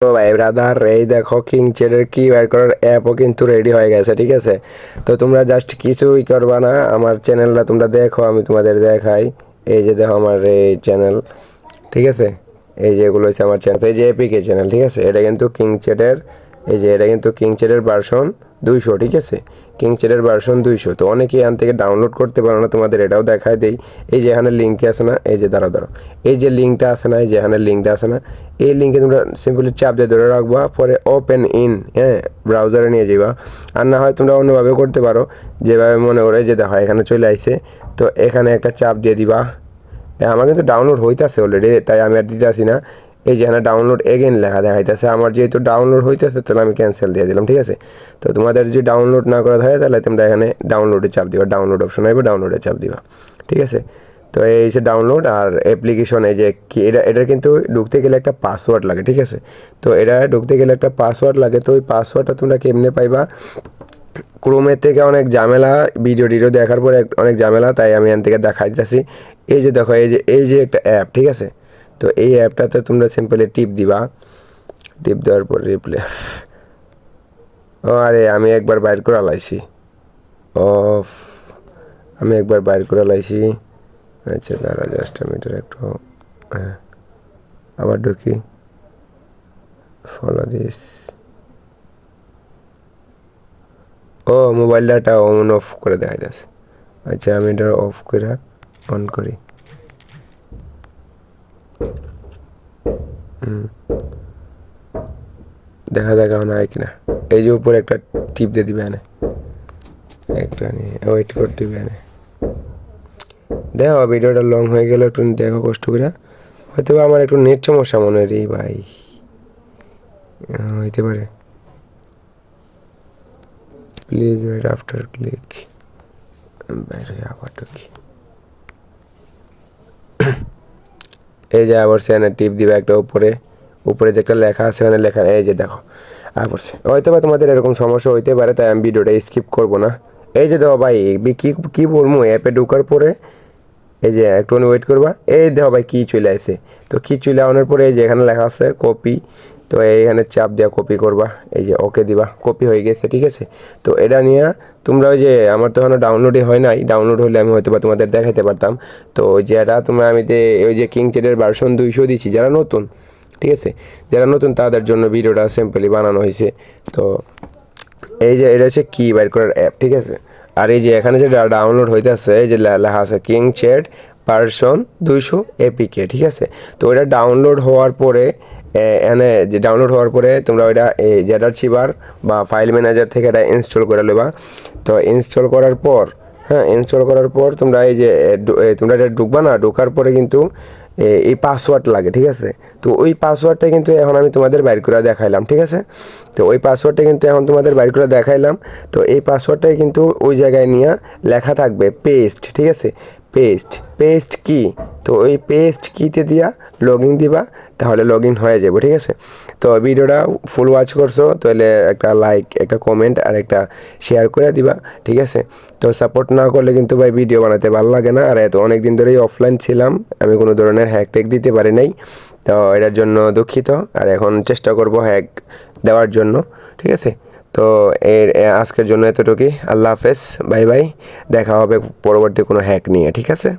তো ভাই ব্রাদার, এই দেখো কিংচেটের কি বের করার অ্যাপও কিন্তু রেডি হয়ে গেছে। ঠিক আছে, তো তোমরা জাস্ট কিছুই করবা না, আমার চ্যানেলটা তোমরা দেখো, আমি তোমাদের দেখাই। এই যে দেখো আমার এই চ্যানেল, ঠিক আছে, এই যে এগুলো হচ্ছে আমার চ্যানেল, এই যে এপিকে চ্যানেল। ঠিক আছে, এটা কিন্তু কিংচেটের, এই যে এটা কিন্তু কিংচেটের ভার্সন 200। ঠিক আছে, কিংচেটের ভার্সন 200। তো অনেকেই এখান থেকে ডাউনলোড করতে পারো না, তোমাদের এটাও দেখায় দেই। এই যে এখানে লিঙ্কে আছে না, এই যে দাঁড়াও, এই যে লিঙ্কটা আছে না, এই যে এখানে লিঙ্কটা আছে না, এই লিঙ্কে তোমরা সিম্পলি চাপ দিয়ে ধরে রাখবা, পরে ওপেন ইন, হ্যাঁ, ব্রাউজারে নিয়ে যাবা। আর না হয় তোমরা অন্যভাবে করতে পারো, যেভাবে মনে করে যে দেখো এখানে চলে আইছে। তো এখানে একটা চাপ দিয়ে দিবা। আমার কিন্তু ডাউনলোড হইতেছে অলরেডি, তাই আমি আর দিতে আসি না। এই যে এখানে ডাউনলোড এগেন লেখা দেখাইতেছে, আমার যেহেতু ডাউনলোড হইতেছে তাহলে আমি ক্যান্সেল দিয়ে দিলাম। ঠিক আছে, তো তোমাদের যদি ডাউনলোড না করা থাকে তাহলে তোমরা এখানে ডাউনলোডে চাপ দিবা, ডাউনলোড অপশন আসবে, ডাউনলোডে চাপ দিবা। ঠিক আছে, তো এই যে ডাউনলোড আর অ্যাপ্লিকেশন, এই যে কি এটার কিন্তু ঢুকতে গেলে একটা পাসওয়ার্ড লাগে। ঠিক আছে, তো এটা ঢুকতে গেলে একটা পাসওয়ার্ড লাগে। তো ওই পাসওয়ার্ডটা তোমরা কেমনে পাইবা? ক্রোমের থেকে অনেক ঝামেলা, ভিডিও টিডিও দেখার পরে অনেক ঝামেলা, তাই আমি এখান থেকে দেখাই দিতেছি। এই যে দেখো, এই যে একটা অ্যাপ। ঠিক আছে, তো এই অ্যাপটাতে তোমরা সিম্পলি টিপ দিবা, টিপ দেওয়ার পর রিপ্লে, ও আরে আমি একবার বাইর করে লাইছি, অফ, আমি একবার বাইর করে লাইছি। আচ্ছা দাঁড়া, জাস্ট আমি এটা একটু, হ্যাঁ, আবার ঢুকি, ফলো দিস। ও মোবাইল ডাটা অন অফ করে দেখা যাচ্ছে। আচ্ছা আমি এটা অফ করে অন করি। দেখা না কিনা, এই যে উপরে একটা টিপ দিয়ে দিবে, এনে একটা নিয়ে ওয়েট করতে দিবে। এনে দেখো ভিডিওটা লং হয়ে গেলে একটু দেখো কষ্ট করে। হয়তো আমার একটু নেট সমস্যা মনে হয় রে ভাই, হইতে পারে। প্লিজ ওয়েট আফটার ক্লিক, বাইরে আবার ঢুকি। এই যে আবার সে টিপ দিবে একটা উপরে, উপরে যে একটা লেখা আছে ওখানে লেখা, এই যে দেখো আবার সে, হয়তো বা তোমাদের এরকম সমস্যা হইতে পারে, তাই আমি ভিডিওটা স্কিপ করবো না। এই যে দেখো ভাই, কি কি বলবো, অ্যাপে ঢোকার পরে এই যে একটু ওয়েট করবা, এই দেখো ভাই কি চলে আসে। তো কি চলে আনার পরে এই যে এখানে লেখা আছে কপি, তো এইখানে চাপ দেওয়া কপি করবা, এই যে ওকে দিবা, কপি হয়ে গেছে। ঠিক আছে, তো এটা নিয়ে তোমরা ওই যে, আমার তো এখনো ডাউনলোডই হয় নাই, ডাউনলোড হলে আমি হয়তো বা তোমাদের দেখাতে পারতাম। তো যেটা তোমরা আমি ওই যে কিংচেটের ভার্সন 200 দিচ্ছি, যারা নতুন, ঠিক আছে, যারা নতুন তাদের জন্য ভিডিওটা সিম্পলি বানানো হয়েছে। তো এই যে এটা হচ্ছে কি বের করার অ্যাপ। ঠিক আছে, আর এই যে এখানে যে ডাউনলোড হইতেছে, এই যে লেখা আছে কিংচেট ভার্সন 200 এপিকে। ঠিক আছে, তো ওইটা ডাউনলোড হওয়ার পরে এনে যে ডাউনলোড হওয়ার পরে তোমরা ওইটা যেটা চিবার বা ফাইল ম্যানেজার থেকে এটা ইনস্টল করে নেবা। তো ইনস্টল করার পর, হ্যাঁ, ইনস্টল করার পর তোমরা এই যে তোমরা এটা ঢুকবা না, ঢোকার পরে কিন্তু এই পাসওয়ার্ড লাগে। ঠিক আছে, তো ওই পাসওয়ার্ডটা কিন্তু এখন আমি তোমাদের বাইর করে দেখাইলাম। ঠিক আছে, তো ওই পাসওয়ার্ডটা কিন্তু এখন তোমাদের বাইর করে দেখাইলাম। তো এই পাসওয়ার্ডটাই কিন্তু ওই জায়গায় নিয়ে লেখা থাকবে পেস্ট। ঠিক আছে, পেস্ট, পেস্ট কি, তো ওই পেস্ট কিতে দিয়া লগ ইন দিবা, তাহলে লগ ইন হয়ে যাবে। ঠিক আছে, তো ভিডিওটা ফুল ওয়াচ করছো তাহলে একটা লাইক, একটা কমেন্ট আর একটা শেয়ার করে দিবা। ঠিক আছে, তো সাপোর্ট না করলে কিন্তু ভাই ভিডিও বানাতে ভালো লাগে না। আর এত অনেক দিন ধরেই অফলাইন ছিলাম, আমি কোনো ধরনের হ্যাক ট্যাক দিতে পারি নাই, তো এটার জন্য দুঃখিত। আর এখন চেষ্টা করব হ্যাক দেওয়ার জন্য। ঠিক আছে, তো আজকের জন্য এতটুকুই। আল্লাহ হাফেজ, বাই বাই, দেখা হবে পরবর্তী কোনো হ্যাক নিয়ে। ঠিক আছে।